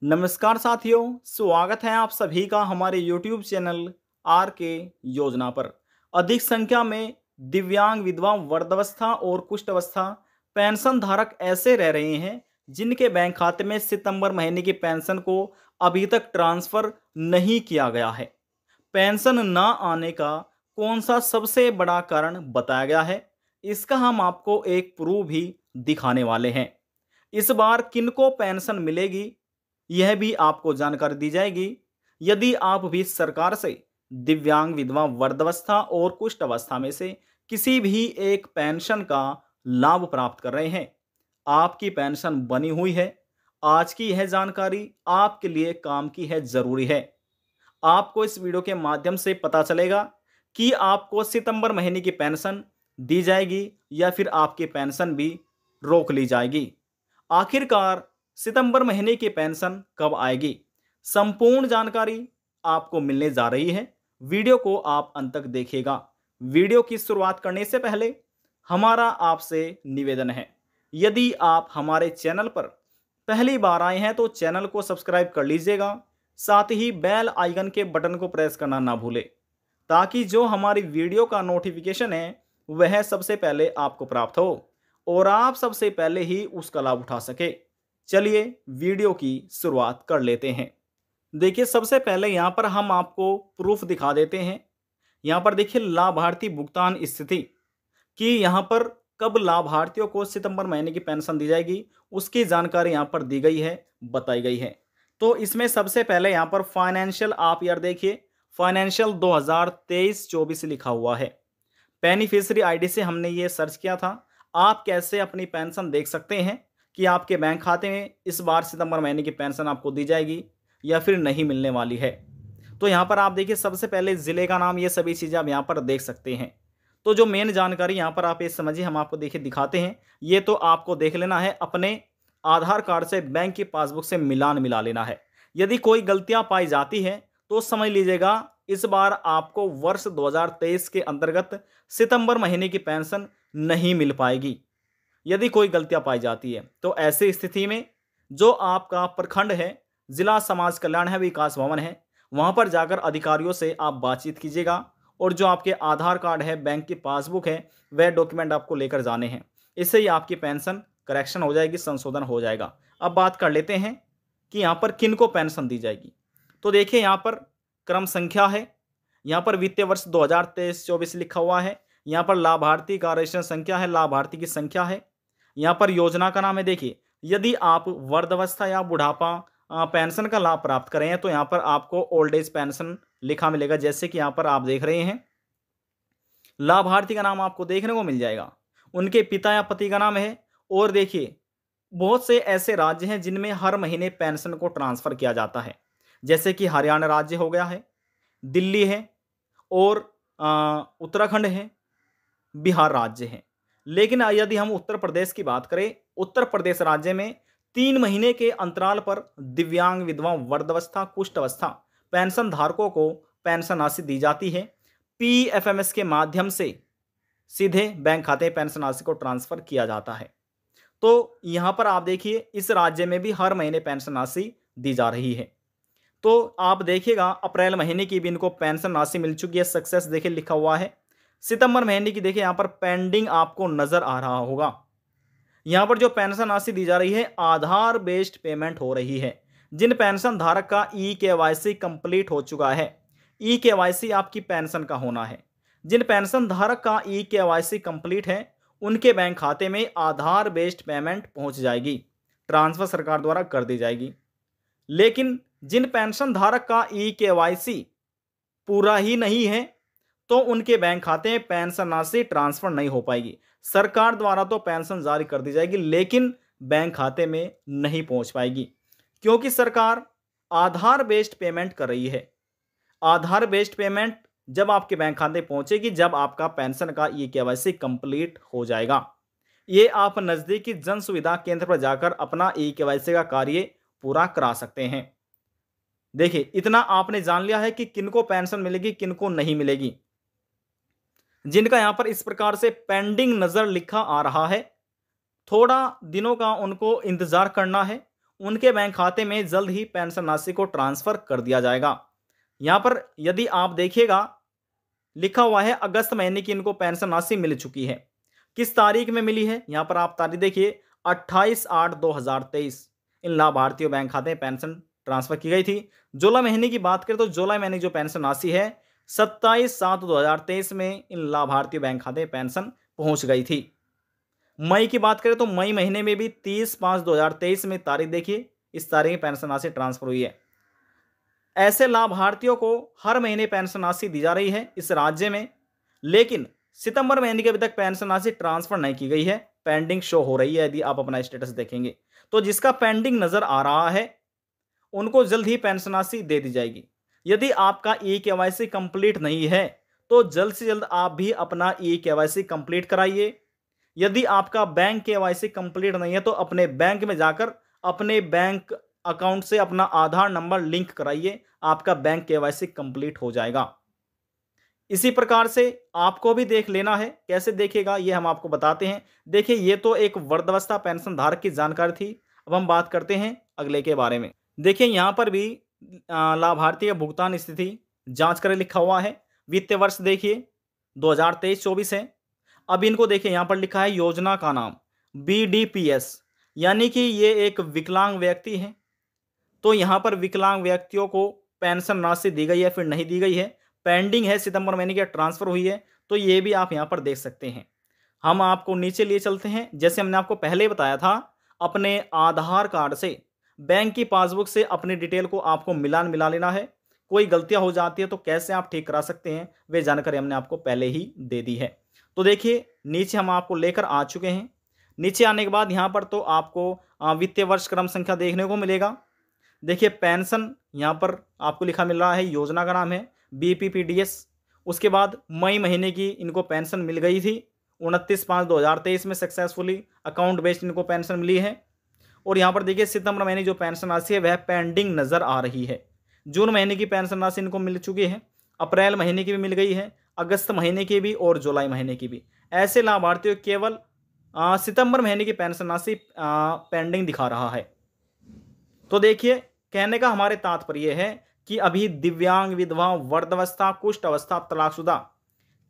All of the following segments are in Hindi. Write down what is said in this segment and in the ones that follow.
नमस्कार साथियों, स्वागत है आप सभी का हमारे YouTube चैनल आर के योजना पर। अधिक संख्या में दिव्यांग, विधवा, वृद्धावस्था और कुष्ठावस्था पेंशन धारक ऐसे रह रहे हैं जिनके बैंक खाते में सितंबर महीने की पेंशन को अभी तक ट्रांसफर नहीं किया गया है। पेंशन न आने का कौन सा सबसे बड़ा कारण बताया गया है, इसका हम आपको एक प्रूफ भी दिखाने वाले हैं। इस बार किनको पेंशन मिलेगी, यह भी आपको जानकारी दी जाएगी। यदि आप भी सरकार से दिव्यांग, विधवा, वृद्धावस्था और कुष्ठ अवस्था में से किसी भी एक पेंशन का लाभ प्राप्त कर रहे हैं, आपकी पेंशन बनी हुई है, आज की यह जानकारी आपके लिए काम की है, जरूरी है। आपको इस वीडियो के माध्यम से पता चलेगा कि आपको सितंबर महीने की पेंशन दी जाएगी या फिर आपकी पेंशन भी रोक ली जाएगी। आखिरकार सितंबर महीने की पेंशन कब आएगी, संपूर्ण जानकारी आपको मिलने जा रही है। वीडियो को आप अंत तक देखिएगा। वीडियो की शुरुआत करने से पहले हमारा आपसे निवेदन है, यदि आप हमारे चैनल पर पहली बार आए हैं तो चैनल को सब्सक्राइब कर लीजिएगा, साथ ही बेल आइकन के बटन को प्रेस करना ना भूलें, ताकि जो हमारी वीडियो का नोटिफिकेशन है वह सबसे पहले आपको प्राप्त हो और आप सबसे पहले ही उसका लाभ उठा सके। चलिए वीडियो की शुरुआत कर लेते हैं। देखिए, सबसे पहले यहाँ पर हम आपको प्रूफ दिखा देते हैं। यहाँ पर देखिए लाभार्थी भुगतान स्थिति कि यहाँ पर कब लाभार्थियों को सितंबर महीने की पेंशन दी जाएगी, उसकी जानकारी यहाँ पर दी गई है, बताई गई है। तो इसमें सबसे पहले यहाँ पर फाइनेंशियल आप ईयर देखिए, फाइनेंशियल 2023-24 लिखा हुआ है। बेनिफिशियरी आईडी से हमने ये सर्च किया था। आप कैसे अपनी पेंशन देख सकते हैं कि आपके बैंक खाते में इस बार सितंबर महीने की पेंशन आपको दी जाएगी या फिर नहीं मिलने वाली है। तो यहाँ पर आप देखिए, सबसे पहले ज़िले का नाम, ये सभी चीज़ें आप यहाँ पर देख सकते हैं। तो जो मेन जानकारी यहाँ पर आप ये समझिए, हम आपको देखिए दिखाते हैं। ये तो आपको देख लेना है, अपने आधार कार्ड से बैंक की पासबुक से मिलान मिला लेना है। यदि कोई गलतियाँ पाई जाती हैं तो समझ लीजिएगा इस बार आपको वर्ष 2023 के अंतर्गत सितंबर महीने की पेंशन नहीं मिल पाएगी, यदि कोई गलतियां पाई जाती है। तो ऐसी स्थिति में जो आपका प्रखंड है, जिला समाज कल्याण है, विकास भवन है, वहां पर जाकर अधिकारियों से आप बातचीत कीजिएगा और जो आपके आधार कार्ड है, बैंक की पासबुक है, वह डॉक्यूमेंट आपको लेकर जाने हैं। इससे ही आपकी पेंशन करेक्शन हो जाएगी, संशोधन हो जाएगा। अब बात कर लेते हैं कि यहाँ पर किन को पेंशन दी जाएगी। तो देखिए, यहाँ पर क्रम संख्या है, यहाँ पर वित्तीय वर्ष 2023-24 लिखा हुआ है, यहाँ पर लाभार्थी का रजिस्ट्रेशन संख्या है, लाभार्थी की संख्या है, यहाँ पर योजना का नाम है। देखिए, यदि आप वृद्धावस्था या बुढ़ापा पेंशन का लाभ प्राप्त करें हैं तो यहाँ पर आपको ओल्ड एज पेंशन लिखा मिलेगा, जैसे कि यहाँ पर आप देख रहे हैं। लाभार्थी का नाम आपको देखने को मिल जाएगा, उनके पिता या पति का नाम है। और देखिए, बहुत से ऐसे राज्य हैं जिनमें हर महीने पेंशन को ट्रांसफर किया जाता है, जैसे कि हरियाणा राज्य हो गया है, दिल्ली है और उत्तराखंड है, बिहार राज्य है। लेकिन यदि हम उत्तर प्रदेश की बात करें, उत्तर प्रदेश राज्य में 3 महीने के अंतराल पर दिव्यांग, विधवा, वृद्धावस्था, कुष्ठ अवस्था पेंशन धारकों को पेंशन राशि दी जाती है। पीएफएमएस के माध्यम से सीधे बैंक खाते में पेंशन राशि को ट्रांसफर किया जाता है। तो यहाँ पर आप देखिए, इस राज्य में भी हर महीने पेंशन राशि दी जा रही है। तो आप देखिएगा, अप्रैल महीने की भी इनको पेंशन राशि मिल चुकी है, सक्सेस देखिए लिखा हुआ है। सितंबर महीने की देखिए यहाँ पर पेंडिंग आपको नजर आ रहा होगा। यहाँ पर जो पेंशन राशि दी जा रही है, आधार बेस्ड पेमेंट हो रही है। जिन पेंशन धारक का ई-केवाईसी कंप्लीट हो चुका है, ई-केवाईसी आपकी पेंशन का होना है। जिन पेंशन धारक का ई-केवाईसी कंप्लीट है, उनके बैंक खाते में आधार बेस्ड पेमेंट पहुंच जाएगी, ट्रांसफर सरकार द्वारा कर दी जाएगी। लेकिन जिन पेंशन धारक का ई-केवाईसी पूरा ही नहीं है, तो उनके बैंक खाते में पेंशन राशि ट्रांसफर नहीं हो पाएगी। सरकार द्वारा तो पेंशन जारी कर दी जाएगी, लेकिन बैंक खाते में नहीं पहुंच पाएगी, क्योंकि सरकार आधार बेस्ड पेमेंट कर रही है। आधार बेस्ड पेमेंट जब आपके बैंक खाते पहुंचेगी, जब आपका पेंशन का ई-केवाईसी कंप्लीट हो जाएगा। ये आप नजदीकी जन सुविधा केंद्र पर जाकर अपना ई-केवाईसी का कार्य पूरा करा सकते हैं। देखिए, इतना आपने जान लिया है कि किनको पेंशन मिलेगी, किनको नहीं मिलेगी। जिनका यहां पर इस प्रकार से पेंडिंग नजर लिखा आ रहा है, थोड़ा दिनों का उनको इंतजार करना है। उनके बैंक खाते में जल्द ही पेंशन राशि को ट्रांसफर कर दिया जाएगा। यहां पर यदि आप देखिएगा, लिखा हुआ है अगस्त महीने की इनको पेंशन राशि मिल चुकी है। किस तारीख में मिली है, यहां पर आप तारीख देखिए 28/8/2023 इन लाभार्थियों बैंक खाते में पेंशन ट्रांसफर की गई थी। जुलाई महीने की बात करें तो जुलाई महीने की जो पेंशन राशि है 27/7/2023 में इन लाभार्थियों बैंक खाते में पेंशन पहुंच गई थी। मई की बात करें तो मई महीने में भी 30/5/2023 में तारीख देखिए, इस तारीख में पेंशन राशि ट्रांसफर हुई है। ऐसे लाभार्थियों को हर महीने पेंशन राशि दी जा रही है इस राज्य में, लेकिन सितंबर महीने की अभी तक पेंशन राशि ट्रांसफर नहीं की गई है, पेंडिंग शो हो रही है। यदि आप अपना स्टेटस देखेंगे तो जिसका पेंडिंग नजर आ रहा है उनको जल्द ही पेंशन राशि दे दी जाएगी। यदि आपका ई-केवाईसी कंप्लीट नहीं है तो जल्द से जल्द आप भी अपना ई-केवाईसी कंप्लीट कराइए। यदि आपका बैंक केवाईसी कंप्लीट नहीं है तो अपने बैंक में जाकर अपने बैंक अकाउंट से अपना आधार नंबर लिंक कराइए, आपका बैंक केवाईसी कंप्लीट हो जाएगा। इसी प्रकार से आपको भी देख लेना है, कैसे देखेगा ये हम आपको बताते हैं। देखिए ये तो एक वृद्धावस्था पेंशन धारक की जानकारी थी। अब हम बात करते हैं अगले के बारे में। देखिए यहाँ पर भी लाभार्थी का भुगतान स्थिति जांच करें लिखा हुआ है। वित्तीय वर्ष देखिए 2023-24 है। अब इनको देखिए यहाँ पर लिखा है योजना का नाम BDPS, यानी कि ये एक विकलांग व्यक्ति है। तो यहाँ पर विकलांग व्यक्तियों को पेंशन राशि दी गई है फिर नहीं दी गई है, पेंडिंग है, सितंबर महीने की ट्रांसफर हुई है, तो ये भी आप यहाँ पर देख सकते हैं। हम आपको नीचे लिए चलते हैं। जैसे हमने आपको पहले बताया था, अपने आधार कार्ड से बैंक की पासबुक से अपनी डिटेल को आपको मिला लेना है। कोई गलतियां हो जाती है तो कैसे आप ठीक करा सकते हैं, वे जानकारी हमने आपको पहले ही दे दी है। तो देखिए नीचे हम आपको लेकर आ चुके हैं। नीचे आने के बाद यहाँ पर तो आपको वित्तीय वर्ष क्रम संख्या देखने को मिलेगा। देखिए पेंशन यहाँ पर आपको लिखा मिल रहा है, योजना का नाम है BPPDS। उसके बाद मई महीने की इनको पेंशन मिल गई थी 29/5/2023 में सक्सेसफुली अकाउंट बेस्ड इनको पेंशन मिली है। और यहाँ पर देखिए सितंबर महीने जो पेंशन राशि है वह पेंडिंग नजर आ रही है। जून महीने की पेंशन राशि इनको मिल चुकी है, अप्रैल महीने की भी मिल गई है, अगस्त महीने की भी और जुलाई महीने की भी। ऐसे लाभार्थियों केवल सितंबर महीने की पेंशन राशि पेंडिंग दिखा रहा है। तो देखिए कहने का हमारे तात्पर्य है कि अभी दिव्यांग, विधवा, वृद्धावस्था, कुष्ठ अवस्था, तलाकशुदा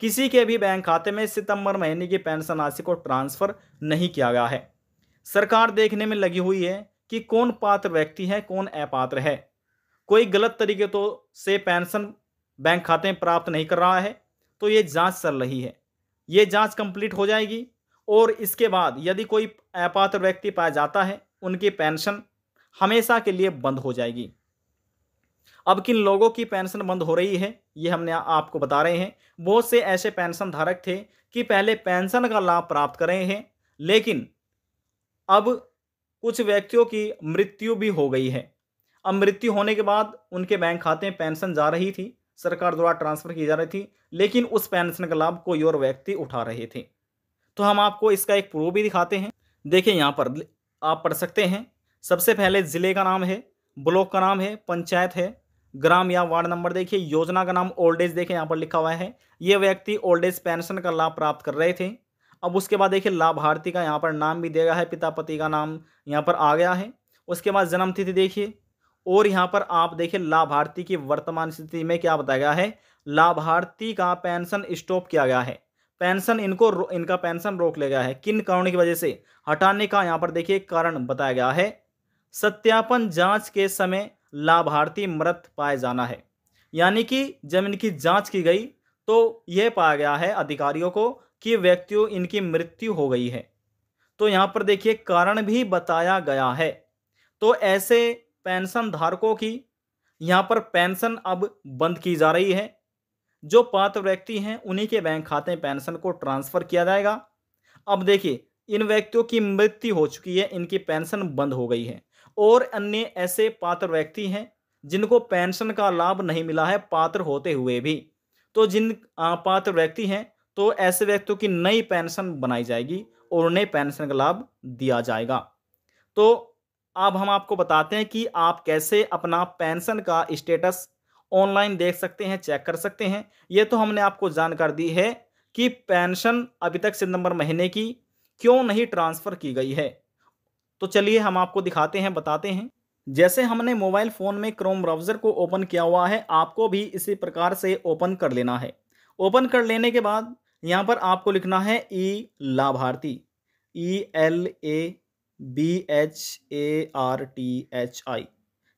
किसी के भी बैंक खाते में सितंबर महीने की पेंशन राशि को ट्रांसफर नहीं किया गया है। सरकार देखने में लगी हुई है कि कौन पात्र व्यक्ति है, कौन अपात्र है। कोई गलत तरीके तो से पेंशन बैंक खाते में प्राप्त नहीं कर रहा है, तो ये जांच चल रही है। ये जांच कंप्लीट हो जाएगी और इसके बाद यदि कोई अपात्र व्यक्ति पाया जाता है, उनकी पेंशन हमेशा के लिए बंद हो जाएगी। अब किन लोगों की पेंशन बंद हो रही है ये हमने आपको बता रहे हैं। बहुत से ऐसे पेंशन धारक थे कि पहले पेंशन का लाभ प्राप्त कर रहे हैं, लेकिन अब कुछ व्यक्तियों की मृत्यु भी हो गई है। अब मृत्यु होने के बाद उनके बैंक खाते में पेंशन जा रही थी, सरकार द्वारा ट्रांसफर की जा रही थी, लेकिन उस पेंशन का लाभ कोई और व्यक्ति उठा रहे थे। तो हम आपको इसका एक प्रूफ भी दिखाते हैं। देखिए यहाँ पर आप पढ़ सकते हैं। सबसे पहले जिले का नाम है, ब्लॉक का नाम है, पंचायत है, ग्राम या वार्ड नंबर देखिए, योजना का नाम ओल्ड एज देखिए यहाँ पर लिखा हुआ है। ये व्यक्ति ओल्ड एज पेंशन का लाभ प्राप्त कर रहे थे। अब उसके बाद देखिए लाभार्थी का यहाँ पर नाम भी दिया गया है, पिता पति का नाम यहाँ पर आ गया है। उसके बाद जन्म तिथि देखिए, और यहाँ पर आप देखिए लाभार्थी की वर्तमान स्थिति में क्या बताया गया है। लाभार्थी का पेंशन स्टॉप किया गया है, पेंशन इनका पेंशन रोक लिया गया है। किन कारणों की वजह से हटाने का यहाँ पर देखिए कारण बताया गया है। सत्यापन जांच के समय लाभार्थी मृत पाए जाना है, यानी कि जब इनकी जांच की गई तो यह पाया गया है अधिकारियों को कि व्यक्तियों इनकी मृत्यु हो गई है। तो यहां पर देखिए कारण भी बताया गया है। तो ऐसे पेंशन धारकों की यहां पर पेंशन अब बंद की जा रही है। जो पात्र व्यक्ति हैं उन्हीं के बैंक खाते में पेंशन को ट्रांसफर किया जाएगा। अब देखिए इन व्यक्तियों की मृत्यु हो चुकी है, इनकी पेंशन बंद हो गई है, और अन्य ऐसे पात्र व्यक्ति हैं जिनको पेंशन का लाभ नहीं मिला है पात्र होते हुए भी। तो जिन पात्र व्यक्ति हैं तो ऐसे व्यक्तियों की नई पेंशन बनाई जाएगी और उन्हें पेंशन का लाभ दिया जाएगा। तो अब हम आपको बताते हैं कि आप कैसे अपना पेंशन का स्टेटस ऑनलाइन देख सकते हैं, चेक कर सकते हैं। ये तो हमने आपको जानकारी दी है कि पेंशन अभी तक सितंबर महीने की क्यों नहीं ट्रांसफर की गई है। तो चलिए हम आपको दिखाते हैं, बताते हैं। जैसे हमने मोबाइल फ़ोन में क्रोम ब्राउज़र को ओपन किया हुआ है, आपको भी इसी प्रकार से ओपन कर लेना है। ओपन कर लेने के बाद यहाँ पर आपको लिखना है ई लाभार्थी, ELABHARTHI।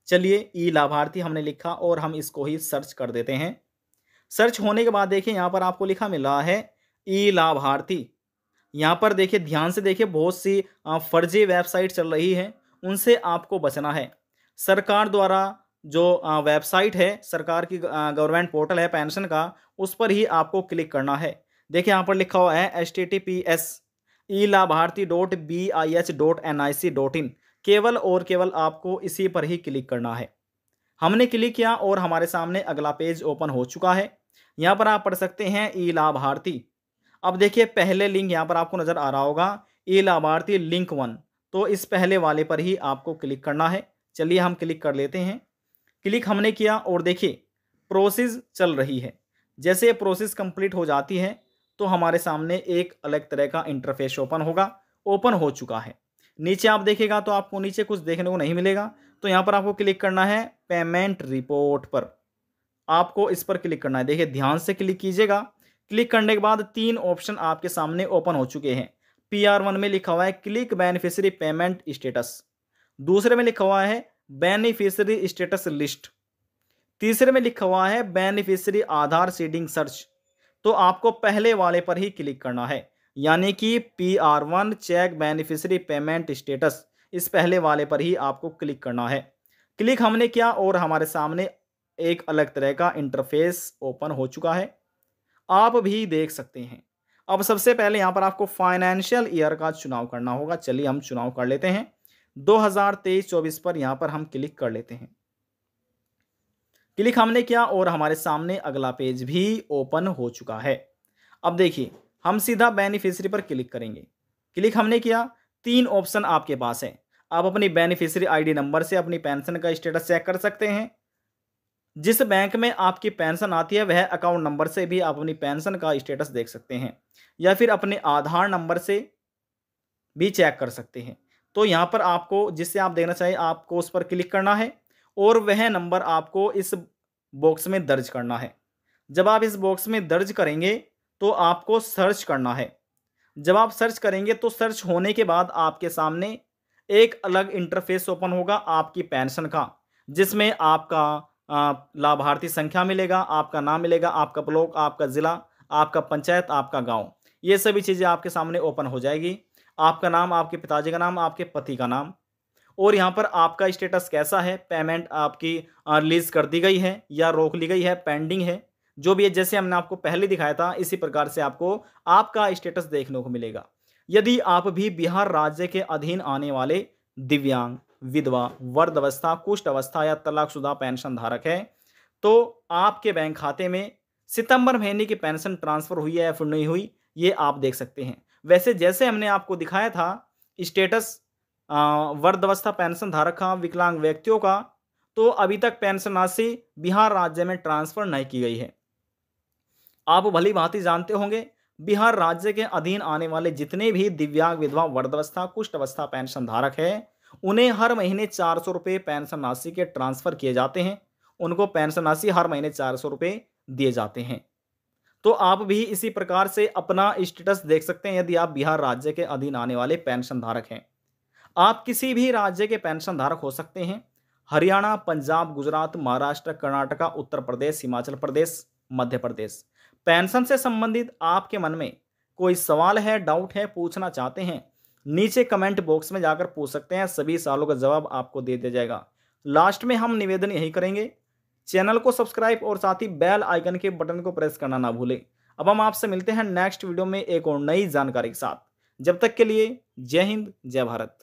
चलिए ई लाभार्थी हमने लिखा और हम इसको ही सर्च कर देते हैं। सर्च होने के बाद देखिए यहाँ पर आपको लिखा मिल रहा है ई लाभार्थी। यहाँ पर देखिए, ध्यान से देखिए, बहुत सी फर्जी वेबसाइट चल रही है, उनसे आपको बचना है। सरकार द्वारा जो वेबसाइट है, सरकार की गवर्नमेंट पोर्टल है पेंशन का, उस पर ही आपको क्लिक करना है। देखिए यहाँ पर लिखा हुआ है https://elabharti.bih.nic.in। केवल और केवल आपको इसी पर ही क्लिक करना है। हमने क्लिक किया और हमारे सामने अगला पेज ओपन हो चुका है। यहाँ पर आप पढ़ सकते हैं ई लाभार्थी। अब देखिए पहले लिंक यहाँ पर आपको नज़र आ रहा होगा, ई लाभार्थी लिंक 1। तो इस पहले वाले पर ही आपको क्लिक करना है। चलिए हम क्लिक कर लेते हैं। क्लिक हमने किया और देखिए प्रोसेस चल रही है। जैसे ये प्रोसेस कंप्लीट हो जाती है तो हमारे सामने एक अलग तरह का इंटरफेस ओपन होगा। ओपन हो चुका है। नीचे आप देखिएगा तो आपको नीचे कुछ देखने को नहीं मिलेगा, तो यहाँ पर आपको क्लिक करना है पेमेंट रिपोर्ट पर। आपको इस पर क्लिक करना है। देखिए ध्यान से क्लिक कीजिएगा। क्लिक करने के बाद 3 ऑप्शन आपके सामने ओपन हो चुके हैं। PR1 में लिखा हुआ है क्लिक बेनिफिशियरी पेमेंट स्टेटस। दूसरे में लिखा हुआ है बेनिफिशियरी स्टेटस लिस्ट। तीसरे में लिखा हुआ है बेनिफिशियरी आधार सीडिंग सर्च। तो आपको पहले वाले पर ही क्लिक करना है, यानी कि PR1 check beneficiary payment status, इस पहले वाले पर ही आपको क्लिक करना है। क्लिक हमने किया और हमारे सामने एक अलग तरह का इंटरफेस ओपन हो चुका है। आप भी देख सकते हैं। अब सबसे पहले यहाँ पर आपको फाइनेंशियल ईयर का चुनाव करना होगा। चलिए हम चुनाव कर लेते हैं। 2023-24 पर यहाँ पर हम क्लिक कर लेते हैं। क्लिक हमने किया और हमारे सामने अगला पेज भी ओपन हो चुका है। अब देखिए हम सीधा बेनिफिशियरी पर क्लिक करेंगे। क्लिक हमने किया। 3 ऑप्शन आपके पास है। आप अपनी बेनिफिशियरी आईडी नंबर से अपनी पेंशन का स्टेटस चेक कर सकते हैं। जिस बैंक में आपकी पेंशन आती है वह अकाउंट नंबर से भी आप अपनी पेंशन का स्टेटस देख सकते हैं, या फिर अपने आधार नंबर से भी चेक कर सकते हैं। तो यहाँ पर आपको जिससे आप देखना चाहिए आपको उस पर क्लिक करना है और वह नंबर आपको इस बॉक्स में दर्ज करना है। जब आप इस बॉक्स में दर्ज करेंगे तो आपको सर्च करना है। जब आप सर्च करेंगे तो सर्च होने के बाद आपके सामने एक अलग इंटरफेस ओपन होगा आपकी पेंशन का, जिसमें आपका लाभार्थी संख्या मिलेगा, आपका नाम मिलेगा, आपका ब्लॉक, आपका ज़िला, आपका पंचायत, आपका गांव, ये सभी चीज़ें आपके सामने ओपन हो जाएगी। आपका नाम, आपके पिताजी का नाम, आपके पति का नाम, और यहाँ पर आपका स्टेटस कैसा है, पेमेंट आपकी रिलीज कर दी गई है या रोक ली गई है, पेंडिंग है, जो भी है। जैसे हमने आपको पहले दिखाया था इसी प्रकार से आपको आपका स्टेटस देखने को मिलेगा। यदि आप भी बिहार राज्य के अधीन आने वाले दिव्यांग, विधवा, वृद्धावस्था, कुष्ठ अवस्था या तलाकशुदा पेंशन धारक है, तो आपके बैंक खाते में सितंबर महीने की पेंशन ट्रांसफर हुई है या फिर नहीं हुई, ये आप देख सकते हैं। वैसे जैसे हमने आपको दिखाया था स्टेटस वृद्धावस्था पेंशन धारक का, विकलांग व्यक्तियों का, तो अभी तक पेंशन राशि बिहार राज्य में ट्रांसफर नहीं की गई है। आप भली भांति जानते होंगे बिहार राज्य के अधीन आने वाले जितने भी दिव्यांग, विधवा, वृद्धावस्था, कुष्ठ अवस्था पेंशन धारक है, उन्हें हर महीने 400 रुपये पेंशन राशि के ट्रांसफर किए जाते हैं। उनको पेंशन राशि हर महीने 400 रुपये दिए जाते हैं। तो आप भी इसी प्रकार से अपना स्टेटस देख सकते हैं यदि आप बिहार राज्य के अधीन आने वाले पेंशन धारक हैं। आप किसी भी राज्य के पेंशन धारक हो सकते हैं। हरियाणा, पंजाब, गुजरात, महाराष्ट्र, कर्नाटका, उत्तर प्रदेश, हिमाचल प्रदेश, मध्य प्रदेश। पेंशन से संबंधित आपके मन में कोई सवाल है, डाउट है, पूछना चाहते हैं, नीचे कमेंट बॉक्स में जाकर पूछ सकते हैं। सभी सवालों का जवाब आपको दे दिया जाएगा। लास्ट में हम निवेदन यही करेंगे, चैनल को सब्सक्राइब और साथ ही बेल आइकन के बटन को प्रेस करना ना भूलें। अब हम आपसे मिलते हैं नेक्स्ट वीडियो में एक और नई जानकारी के साथ। जब तक के लिए जय हिंद, जय भारत।